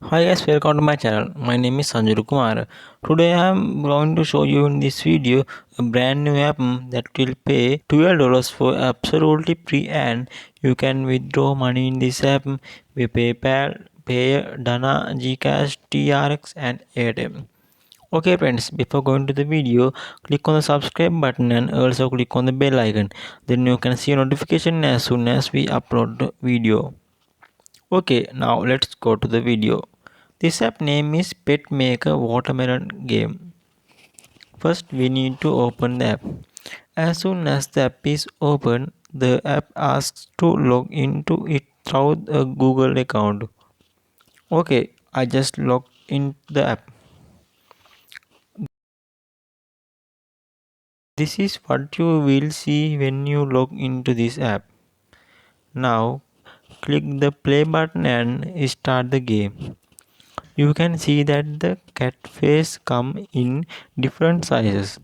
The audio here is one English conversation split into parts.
Hi guys, welcome to my channel. My name is Sanjay Kumar. Today I am going to show you in this video a brand new app that will pay $12 for absolutely free, and you can withdraw money in this app with PayPal, payeer, Dana, gcash, TRX and ATM. Okay friends, before going to the video, click on the subscribe button and also click on the bell icon. Then you can see a notification as soon as we upload the video. Okay, now let's go to the video. This app name is Pet Maker Watermelon Game. First we need to open the app. As soon as the app is open, the app asks to log into it through a Google account. Okay, I just logged in the app. This is what you will see when you log into this app. Now click the play button and start the game. You can see that the cat face come in different sizes.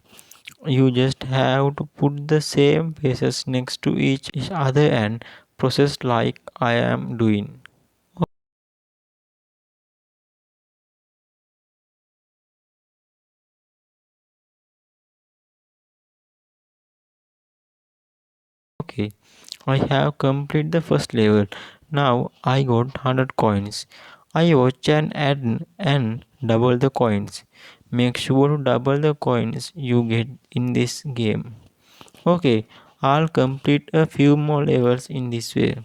You just have to put the same faces next to each other and process like I am doing. Okay, I have completed the first level. Now I got 100 coins. I watch an ad and double the coins. Make sure to double the coins you get in this game. Okay, I'll complete a few more levels in this way.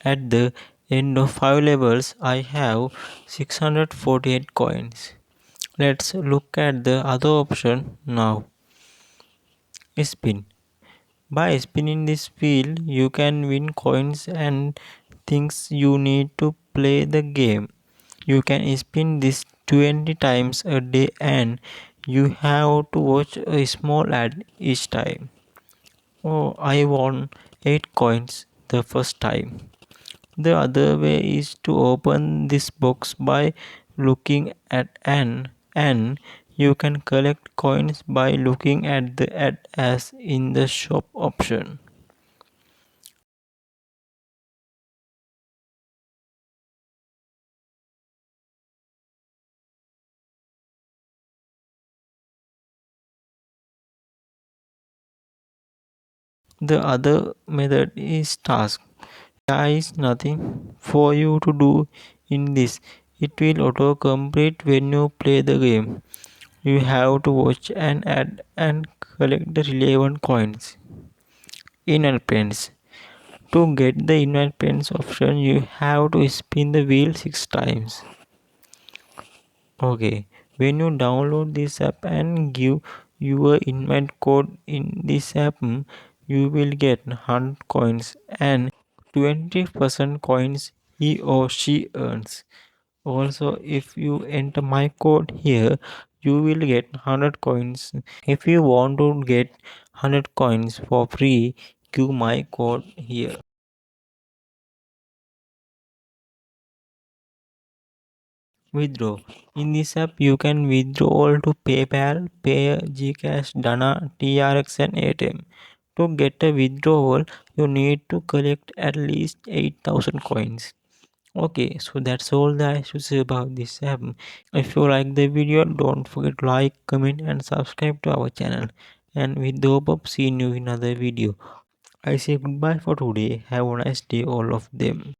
At the end of 5 levels, I have 648 coins. Let's look at the other option now. Spin. By spinning this wheel, you can win coins and things you need to play the game. You can spin this 20 times a day and you have to watch a small ad each time. Oh, I won 8 coins the first time. The other way is to open this box by looking at an and you can collect coins by looking at the ad as in the shop option. The other method is task. There is nothing for you to do in this. It will auto complete when you play the game. You have to watch an ad and collect the relevant coins. In pens. To get the invite pens option, you have to spin the wheel 6 times. Okay, when you download this app and give your invite code in this app, you will get 100 coins and 20% coins he or she earns. Also, if you enter my code here, you will get 100 coins. If you want to get 100 coins for free, give my code here. Withdraw. In this app, you can withdraw to PayPal, Payeer, Gcash, Dana, TRX, and ATM. To get a withdrawal, you need to collect at least 8,000 coins. Okay, so that's all that I should say about this app. If you like the video, don't forget to like, comment, and subscribe to our channel. And with the hope of seeing you in another video, I say goodbye for today. Have a nice day, all of them.